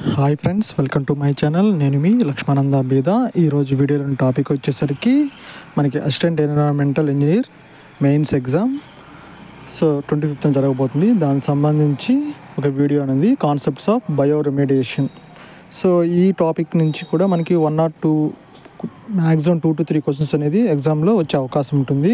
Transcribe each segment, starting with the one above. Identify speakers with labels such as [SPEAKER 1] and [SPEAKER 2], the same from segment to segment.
[SPEAKER 1] Hi friends, welcome to my channel. నేను మీ లక్ష్మానంద బీద. ఈరోజు వీడియోలోని టాపిక్ వచ్చేసరికి మనకి assistant environmental engineer mains exam 25th జరగబోతుంది. దానికి సంబంధించి ఒక వీడియో అనేది కాన్సెప్ట్స్ ఆఫ్ బయో రెమిడియేషన్. ఈ టాపిక్ నుంచి కూడా మనకి 1 or 2 మ్యాక్సిమం 2 to 3 క్వశ్చన్స్ అనేది ఎగ్జామ్లో వచ్చే అవకాశం ఉంటుంది.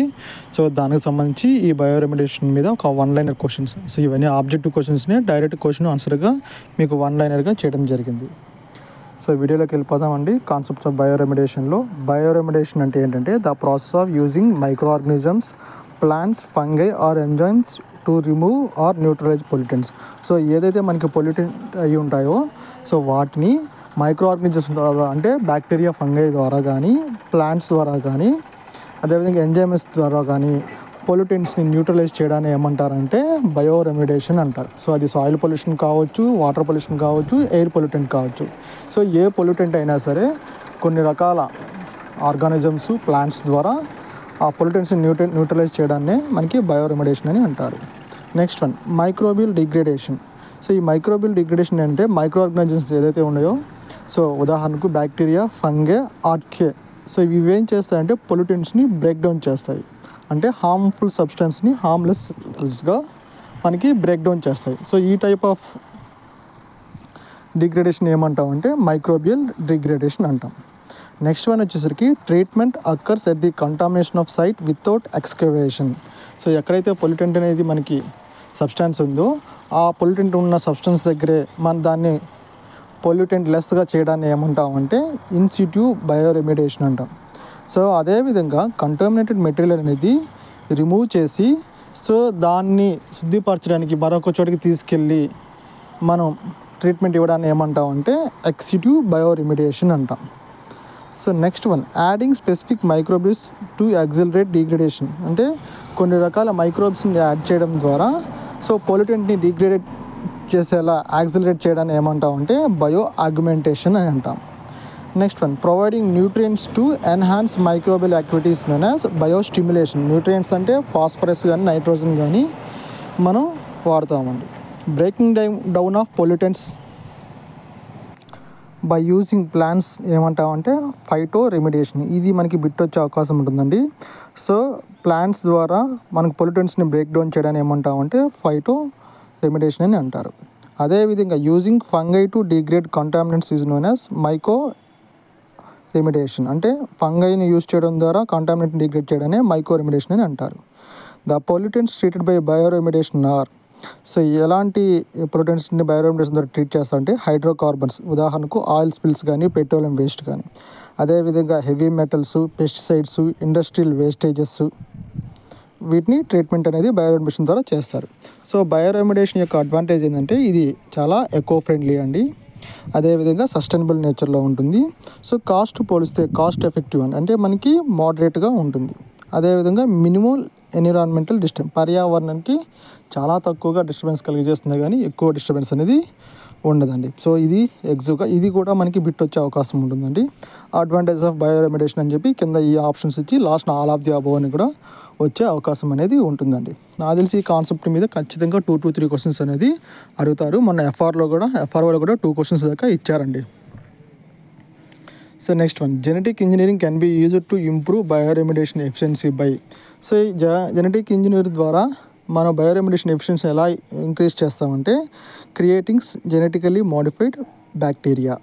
[SPEAKER 1] దానికి సంబంధించి ఈ బయో రెమిడియేషన్ మీద ఒక 1-liner క్వశ్చన్స్. ఇవన్నీ ఆబ్జెక్టివ్ క్వశ్చన్స్ని డైరెక్ట్ క్వశ్చన్ ఆన్సర్గా మీకు 1-linerగా చేయడం జరిగింది. వీడియోలోకి వెళ్ళిపోదామండి. కాన్సెప్ట్స్ ఆఫ్ బయో రెమిడియేషన్లో బయో రెమిడియేషన్ అంటే ఏంటంటే the process of using microorganisms, plants, fungi or enzymes to remove or neutralise pollutants. ఏదైతే మనకి పొల్యూటెంట్ అయి ఉంటాయో వాటిని మైక్రో ఆర్గానిజమ్స్ ద్వారా అంటే బ్యాక్టీరియా, ఫంగై ద్వారా కానీ, ప్లాంట్స్ ద్వారా కానీ, అదేవిధంగా ఎంజైమ్స్ ద్వారా కానీ పొల్యూటెంట్స్ని న్యూట్రలైజ్ చేయడాన్ని ఏమంటారంటే బయో రెమిడియేషన్ అంటారు. అది సాయిల్ పొల్యూషన్ కావచ్చు, వాటర్ పొల్యూషన్ కావచ్చు, ఎయిర్ పొల్యూటెంట్ కావచ్చు. ఏ పొల్యూటెంట్ అయినా సరే కొన్ని రకాల ఆర్గానిజమ్స్, ప్లాంట్స్ ద్వారా ఆ పొల్యూటెంట్స్ని న్యూట్రలైజ్ చేయడాన్ని మనకి బయో రెమిడియేషన్ అని అంటారు. Next one, microbial degradation. ఈ మైక్రోబియల్ డిగ్రేడేషన్ అంటే మైక్రో ఆర్గానిజమ్స్ ఏదైతే ఉన్నాయో, ఉదాహరణకు బ్యాక్టీరియా, ఫంగే, ఆర్కే. ఇవేం చేస్తాయంటే పొల్యూటెంట్స్ని బ్రేక్ డౌన్ చేస్తాయి. అంటే హార్మ్ఫుల్ సబ్స్టెన్స్ని హార్మ్లెస్గా మనకి బ్రేక్ డౌన్ చేస్తాయి. ఈ టైప్ ఆఫ్ డిగ్రేడేషన్ ఏమంటామంటే మైక్రోబియల్ డిగ్రేడేషన్ అంటాం. నెక్స్ట్ వన్ వచ్చేసరికి treatment occurs at the contamination of site without excavation. ఎక్కడైతే పొల్యూటెంట్ అనేది మనకి సబ్స్టాన్స్ ఉందో ఆ పొల్యూటెంట్ ఉన్న సబ్స్టెన్స్ దగ్గరే మనం దాన్ని పొల్యూటెంట్ లెస్గా చేయడాన్ని ఏమంటామంటే ఇన్ సిట్యూ బయో రెమిడియేషన్ అంటాం. అదేవిధంగా కంటామినేటెడ్ మెటీరియల్ అనేది రిమూవ్ చేసి దాన్ని శుద్ధిపరచడానికి మరొక చోటికి తీసుకెళ్ళి మనం ట్రీట్మెంట్ ఇవ్వడాన్ని ఏమంటామంటే ఎక్స్ సిట్యూ బయో రెమిడియేషన్ అంటాం. Next one, adding specific microbes to accelerate degradation. అంటే కొన్ని రకాల మైక్రోబ్స్ని యాడ్ చేయడం ద్వారా పొల్యూటెంట్ని డిగ్రేడేట్ చేసేలా యాక్సిలరేట్ చేయడాన్ని ఏమంటామంటే బయో ఆగ్మెంటేషన్ అని అంటాం. Next one, providing nutrients to enhance microbial activities known as biostimulation. Nutrients అంటే ఫాస్ఫరస్ కానీ, నైట్రోజన్ కానీ మనం వాడతామండి. Breaking down of pollutants by using plants ఏమంటామంటే ఫైటో రెమిడియేషన్. ఇది మనకి బిట్ వచ్చే అవకాశం ఉంటుందండి. ప్లాంట్స్ ద్వారా మనకు పొల్యూటెంట్స్ని బ్రేక్ డౌన్ చేయడాన్ని ఏమంటామంటే ఫైటో రెమిడియేషన్ అని అంటారు. అదేవిధంగా using fungi to degrade contaminants is known as mycoremediation. అంటే ఫంగైని యూజ్ చేయడం ద్వారా కంటామినెంట్ని డిగ్రేడ్ చేయడాన్ని మైకో రెమిడియేషన్ అని అంటారు. The pollutants treated by bioremediation are. ఎలాంటి పొల్యూటెంట్స్ని బయో రెమిడియేషన్ ద్వారా ట్రీట్ చేస్తారంటే హైడ్రోకార్బన్స్, ఉదాహరణకు ఆయిల్ స్పిల్స్ కానీ, పెట్రోలియం వేస్ట్ కానీ, అదేవిధంగా heavy metals, pesticides, industrial wastages, వీటిని ట్రీట్మెంట్ అనేది బయో రెమిడియేషన్ ద్వారా చేస్తారు. బయో రెమిడియేషన్ యొక్క అడ్వాంటేజ్ ఏంటంటే ఇది చాలా ఎకో ఫ్రెండ్లీ అండి. అదేవిధంగా సస్టైనబుల్ నేచర్లో ఉంటుంది. కాస్ట్ పోలిస్తే కాస్ట్ ఎఫెక్టివ్ అంటే మనకి మోడరేట్గా ఉంటుంది. అదేవిధంగా మినిమల్ ఎన్విరాన్మెంటల్ డిస్టర్బెన్స్, పర్యావరణానికి చాలా తక్కువగా డిస్టర్బెన్స్ కలిగజేస్తుంది కానీ ఎక్కువ డిస్టర్బెన్స్ అనేది ఉండదండి. ఇది కూడా మనకి బిట్ వచ్చే అవకాశం ఉంటుందండి. అడ్వాంటేజ్ ఆఫ్ బయో రెమిడియేషన్ అని చెప్పి కింద ఈ ఆప్షన్స్ ఇచ్చి last all of the above అని కూడా వచ్చే అవకాశం అనేది ఉంటుందండి. నాకు తెలిసి ఈ కాన్సెప్ట్ మీద ఖచ్చితంగా 2 to 3 క్వశ్చన్స్ అనేది అడుగుతారు. మొన్న ఎఫ్ఆర్ఓలో కూడా 2 క్వశ్చన్స్ దాకా ఇచ్చారండి. Next one, genetic engineering can be used to improve bioremediation efficiency by. Genetic engineer ద్వారా మన బయో రెమిడియేషన్ ఎఫిషియన్సీ ఎలా ఇంక్రీజ్ చేస్తామంటే క్రియేటింగ్ జెనెటికలీ మోడిఫైడ్ బ్యాక్టీరియా.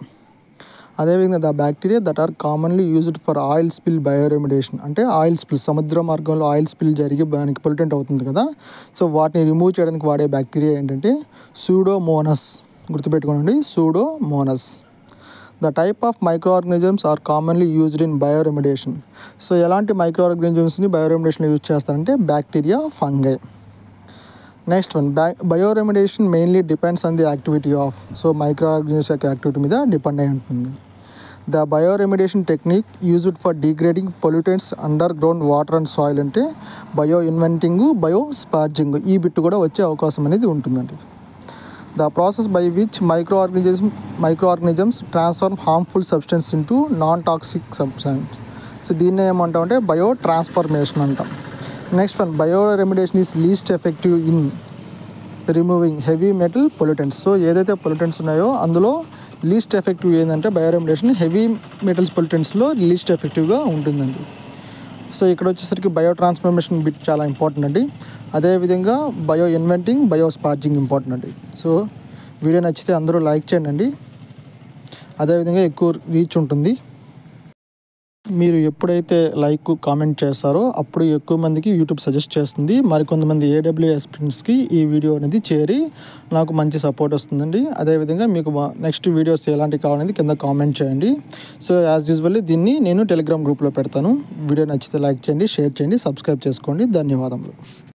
[SPEAKER 1] అదేవిధంగా the bacteria that are commonly used for oil spill bioremediation. అంటే oil spill, సముద్ర మార్గంలో oil spill జరిగి దానికి పొల్యూటెంట్ అవుతుంది కదా, వాటిని రిమూవ్ చేయడానికి వాడే బ్యాక్టీరియా ఏంటంటే సూడోమోనస్. గుర్తుపెట్టుకోండి, Pseudomonas. The type of microorganisms are commonly used in bioremediation. ఎలాంటి మైక్రో ఆర్గానిజమ్స్ని బయో రెమిడియేషన్లో యూజ్ చేస్తారంటే bacteria, fungi. Next one, bioremediation mainly depends on the activity of. Microorganisms యొక్క యాక్టివిటీ మీద డిపెండ్ అయి ఉంటుంది. The bioremediation technique used for degrading pollutants underground water and soil అంటే బయో ఇన్వెంటింగ్, బయో స్పార్జింగ్. ఈ bit కూడా వచ్చే అవకాశం అనేది ఉంటుందండి. The process by which micro organisms transform harmful substance into non toxic substance. దీన్ని ఏమంటామంటే bio transformation అంటాం. Next one, bio remediation is least effective in removing heavy metal pollutants. ఏదైతే పొల్యూటెంట్స్ ఉన్నాయో అందులో లీస్ట్ ఎఫెక్టివ్ ఏంటంటే బయోరెమిడియేషన్ హెవీ మెటల్స్ పొల్యూటెంట్స్లో లీస్ట్ ఎఫెక్టివ్గా ఉంటుందండి. So ఇక్కడ వచ్చేసరికి బయో ట్రాన్స్ఫర్మేషన్ బిట్ చాలా ఇంపార్టెంట్ అండి. అదేవిధంగా బయో ఇన్వెంటింగ్, బయో స్పార్జింగ్ ఇంపార్టెంట్ అండి. సో వీడియో నచ్చితే అందరూ లైక్ చేయండి. అదేవిధంగా ఎక్కువ రీచ్ ఉంటుంది. మీరు ఎప్పుడైతే లైక్ కామెంట్ చేస్తారో అప్పుడు ఎక్కువ మందికి యూట్యూబ్ సజెస్ట్ చేస్తుంది. మరికొంతమంది AWS ఫ్రెండ్స్కి ఈ వీడియో అనేది చేరి నాకు మంచి సపోర్ట్ వస్తుందండి. అదేవిధంగా మీకు నెక్స్ట్ వీడియోస్ ఎలాంటివి కావాలనేది కింద కామెంట్ చేయండి. సో యాజ్ యూజువల్లీ దీన్ని నేను టెలిగ్రామ్ గ్రూప్లో పెడతాను. వీడియో నచ్చితే లైక్ చేయండి, షేర్ చేయండి, సబ్స్క్రైబ్ చేసుకోండి. ధన్యవాదములు.